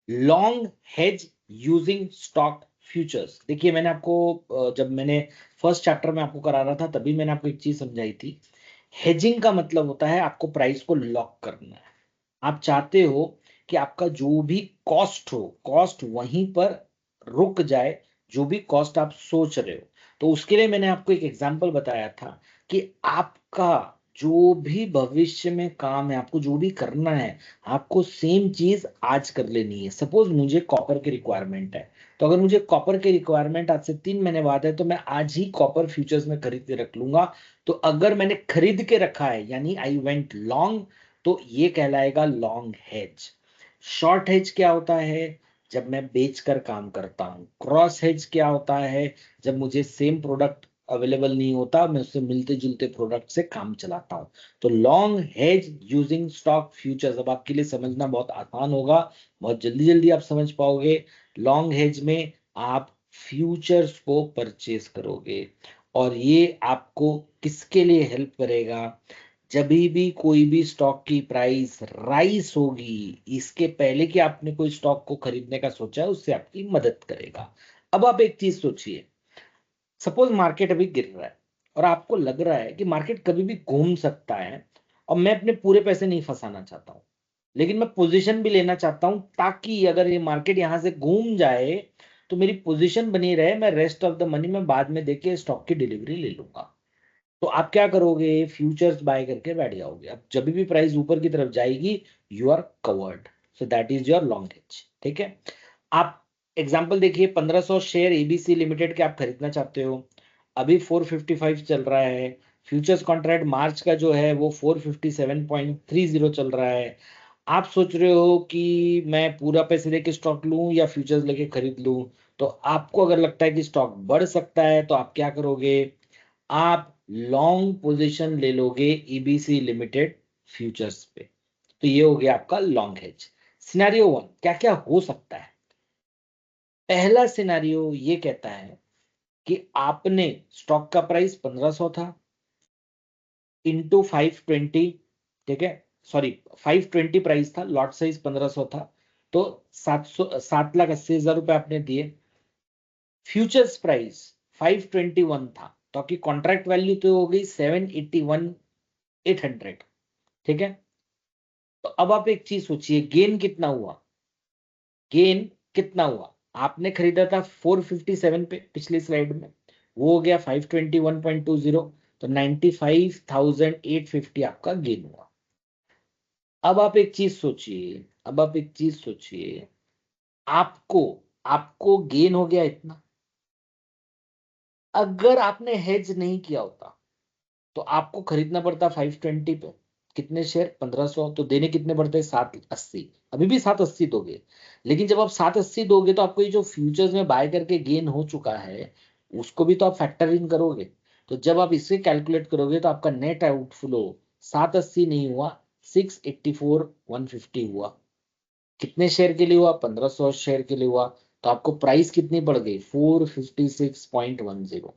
Long hedge using stock futures. देखिए मैंने आपको जब मैंने फर्स्ट चैप्टर में आपको करा रहा था तभी मैंने आपको एक चीज समझाई थी। हेजिंग का मतलब होता है आपको प्राइस को लॉक करना है। आप चाहते हो कि आपका जो भी कॉस्ट हो, कॉस्ट वहीं पर रुक जाए, जो भी कॉस्ट आप सोच रहे हो। तो उसके लिए मैंने आपको एक एग्जांपल बताया था कि आपका जो भी भविष्य में काम है, आपको जो भी करना है, आपको सेम चीज आज कर लेनी है। सपोज मुझे कॉपर की रिक्वायरमेंट है, तो अगर मुझे कॉपर की रिक्वायरमेंट आज से 3 महीने बाद है तो मैं आज ही कॉपर फ्यूचर्स में खरीद के रख लूंगा। तो अगर मैंने खरीद के रखा है यानी आई वेंट लॉन्ग, तो ये कहलाएगा लॉन्ग हेज। शॉर्ट हेज क्या होता है? जब मैं बेचकर काम करता हूं। क्रॉस हेज क्या होता है? जब मुझे सेम प्रोडक्ट अवेलेबल नहीं होता, मैं उससे मिलते जुलते प्रोडक्ट से काम चलाता हूं। तो long hedge using stock futures अब आपके लिए समझना बहुत आसान होगा, बहुत जल्दी जल्दी आप समझ पाओगे। लॉन्ग हेज में आप फ्यूचर्स को परचेज करोगे, और ये आपको किसके लिए हेल्प करेगा? जब भी कोई भी स्टॉक की प्राइस राइस होगी, इसके पहले कि आपने कोई स्टॉक को खरीदने का सोचा है, उससे आपकी मदद करेगा। अब आप एक चीज सोचिए, सपोज मार्केट अभी गिर रहा है और आपको लग रहा है कि मार्केट कभी भी घूम सकता है, और मैं अपने पूरे पैसे नहीं फंसाना चाहता हूं, लेकिन मैं पोजीशन भी लेना चाहता हूं, ताकि अगर ये मार्केट यहां से घूम जाए तो मेरी पोजीशन बनी रहे, मैं रेस्ट ऑफ द मनी में बाद में देके स्टॉक की डिलीवरी ले लूंगा। तो आप क्या करोगे? फ्यूचर्स बाय करके बैठ जाओगे। अब जब भी प्राइस ऊपर की तरफ जाएगी, you are covered. So that is your long edge. ठीक है। आप एग्जांपल देखिए, 1500 शेयर एबीसी लिमिटेड के आप खरीदना चाहते हो, अभी 455 चल रहा है। फ्यूचर्स कॉन्ट्रैक्ट मार्च का जो है वो 457.30 चल रहा है। आप सोच रहे हो कि मैं पूरा पैसे देके स्टॉक लूं या फ्यूचर्स लेके खरीद लूं। तो आपको अगर लगता है कि स्टॉक बढ़ सकता है तो आप क्या करोगे? आप लॉन्ग पोजीशन ले लोगे ईबीसी लिमिटेड फ्यूचर्स पे। तो ये हो गया आपका लॉन्ग हेज। सिनेरियो वन क्या क्या हो सकता है? पहला सिनेरियो ये कहता है कि आपने स्टॉक का प्राइस 1500 था, इंटू 520। ठीक है, सॉरी 520 प्राइस था, लॉट साइज 1500 था, तो 7,80,000 रुपए आपने दिए। फ्यूचर्स प्राइस 521 था, तो आपकी कॉन्ट्रैक्ट वैल्यू तो हो गई 781,800। ठीक है। तो अब आप एक चीज सोचिए, गेन कितना हुआ? गेन कितना हुआ? आपने खरीदा था 457 पे पिछली स्लाइड में, वो हो गया 521.20, तो 95,850 आपका गेन हुआ। अब आप एक चीज सोचिए, अब आप एक चीज सोचिए, आपको आपको गेन हो गया इतना। अगर आपने हेज नहीं किया होता तो आपको खरीदना पड़ता 520 पे, कितने शेयर? 1500, तो देने कितने पड़ते? 780। अभी भी 780 दोगे, लेकिन जब आप 780 दोगे तो आपको ये जो फ्यूचर्स में बाय करके गेन हो चुका है उसको भी तो आप फैक्टर इन करोगे। तो जब आप इसे कैलकुलेट करोगे तो आपका नेट आउटफ्लो 780 नहीं हुआ, 684,150 हुआ। कितने शेयर के लिए हुआ? 1500 शेयर के लिए हुआ। तो आपको प्राइस कितनी पड़ गई? 456.10।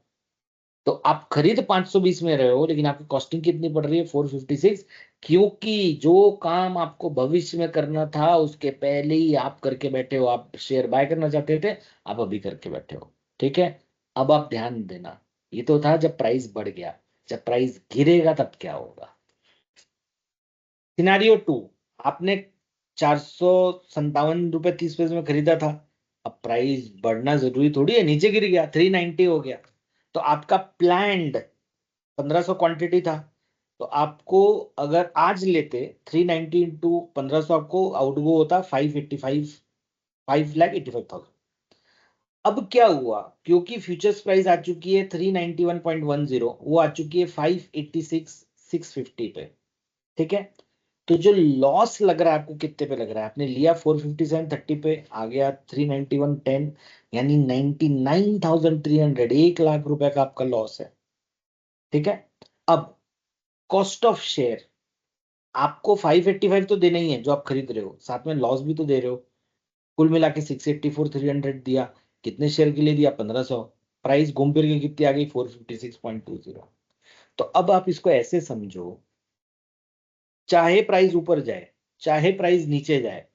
तो आप खरीद 520 में रहे हो, लेकिन आपकी कॉस्टिंग कितनी पड़ रही है? 456। क्योंकि जो काम आपको भविष्य में करना था उसके पहले ही आप करके बैठे हो। आप शेयर बाय करना चाहते थे, आप अभी करके बैठे हो। ठीक है। अब आप ध्यान देना, ये तो था जब प्राइस बढ़ गया, जब प्राइस गिरेगा तब क्या होगा? सिनारियो टू, आपने 457 रुपए 30 पैसे में खरीदा था। अब प्राइस बढ़ना जरूरी थोड़ी है, नीचे गिर गया, 390 हो गया। तो आपका प्लान्ड 1500 क्वांटिटी था, तो आपको अगर आज लेते 390 इंटू 1500, आपको आउटगो होता 585, 5,85,000। अब क्या हुआ? क्योंकि फ्यूचर्स प्राइस आ चुकी है 391.10, वो आ चुकी है 586,650 पे। ठीक है। तो जो लॉस लग रहा है आपको, कितने पे लग रहा है? आपने लिया 457.30 पे, आ गया 391.10, यानी 99,300, 1 लाख रुपए का आपका लॉस है। ठीक है। अब कॉस्ट ऑफ शेयर, आपको 585 तो देना ही है जो आप खरीद रहे हो, साथ में लॉस भी तो दे रहे हो। कुल मिला के 684,300 दिया। कितने शेयर के लिए दिया? 1500। प्राइस घूम फिर के कितनी आ गई? 456.20। तो अब आप इसको ऐसे समझो, चाहे प्राइस ऊपर जाए चाहे प्राइस नीचे जाए,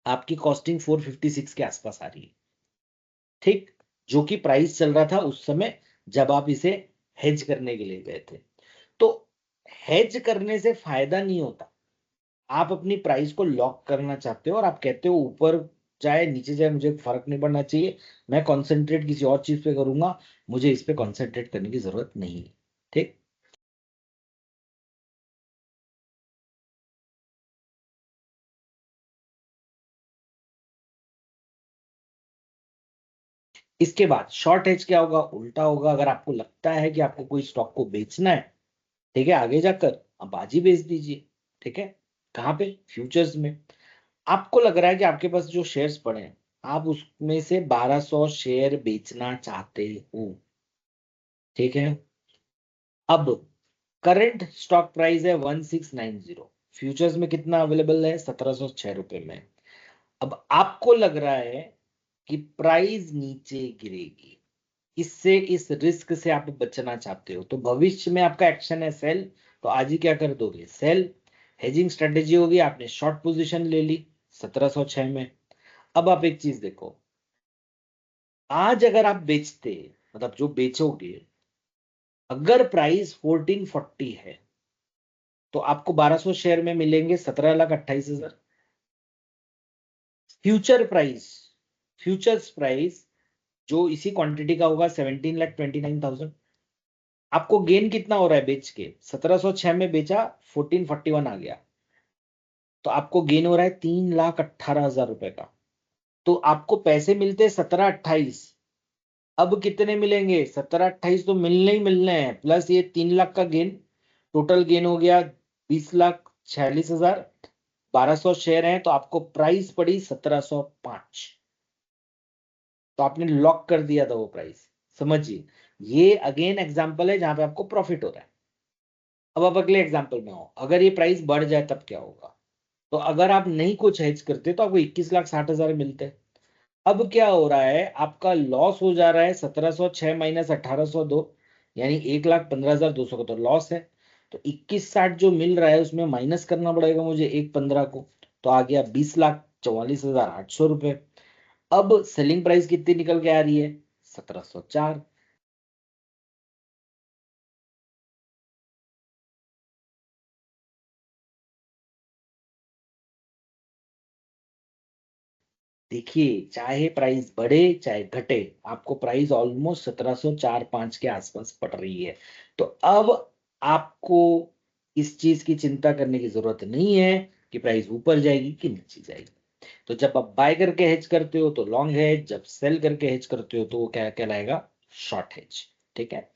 आपकी कॉस्टिंग 456 के आसपास आ रही है, ठीक, जो कि प्राइस चल रहा था उस समय जब आप इसे हेज करने के लिए गए थे। तो हेज करने से फायदा नहीं होता। आप अपनी प्राइस को लॉक करना चाहते हो और आप कहते हो ऊपर जाए नीचे जाए मुझे फर्क नहीं पड़ना चाहिए, मैं कंसंट्रेट किसी और चीज पे करूंगा, मुझे इस पे कंसंट्रेट करने की जरूरत नहीं है, ठीक। इसके बाद शॉर्ट हेज क्या होगा, उल्टा होगा। अगर आपको लगता है कि आपको कोई स्टॉक को बेचना है, ठीक है, आगे जाकर आप आज ही बेच दीजिए, ठीक है। कहाँ पे, फ्यूचर्स में। आपको लग रहा है कि आपके पास जो शेयर्स पड़े हैं, आप उसमें से 1200 शेयर बेचना चाहते हो, ठीक है। अब करंट स्टॉक प्राइस है 1690, फ्यूचर्स में कितना अवेलेबल है, 1706 रुपए में। अब आपको लग रहा है कि प्राइस नीचे गिरेगी, इससे इस रिस्क से आप बचना चाहते हो, तो भविष्य में आपका एक्शन है सेल, तो आज ही क्या कर दोगे, सेल। हेजिंग स्ट्रेटेजी होगी, आपने शॉर्ट पोजीशन ले ली 1706 में। अब आप एक चीज देखो, आज अगर आप बेचते, मतलब जो बेचोगे, अगर प्राइस 1440 है तो आपको 1200 शेयर में मिलेंगे 17,28,000। फ्यूचर प्राइस, फ्यूचर्स प्राइस जो इसी क्वांटिटी का होगा 17,29,000। आपको गेन कितना हो रहा है बेच के, 1706 में बेचा, 1441 आ गया, तो आपको गेन हो रहा है 3,18,000 रुपए का। तो आपको पैसे मिलते 1728, अब कितने मिलेंगे, 1728 तो मिलने ही मिलने हैं, प्लस ये 3 लाख का गेन, टोटल गेन हो गया 20,46,000। 1200 शेयर हैं तो आपको प्राइस पड़ी 1705, तो आपने लॉक कर दिया था वो प्राइस। समझिए, ये अगेन एग्जांपल है जहां पे आपको प्रॉफिट हो रहा है। अब आप अगले एग्जांपल में हो, अगर ये प्राइस बढ़ जाए तब क्या होगा। तो अगर आप नहीं कुछ हेज करते तो आपको 21,60,000 मिलते। अब क्या हो रहा है, आपका लॉस हो जा रहा है 1706 माइनस 1802, यानी 1,15,200 का तो लॉस है। तो 21,60 जो मिल रहा है उसमें माइनस करना पड़ेगा मुझे 1,15 को, तो आ गया 20,44,800 रुपए। अब सेलिंग प्राइस कितनी निकल के आ रही है, 1704। देखिए, चाहे प्राइस बढ़े चाहे घटे, आपको प्राइस ऑलमोस्ट 1704-5 के आसपास पड़ रही है। तो अब आपको इस चीज की चिंता करने की जरूरत नहीं है कि प्राइस ऊपर जाएगी कि नीचे जाएगी। तो जब आप बाय करके हेज करते हो तो लॉन्ग हेज, जब सेल करके हेज करते हो तो वो क्या कहलाएगा, शॉर्ट हेज, ठीक है।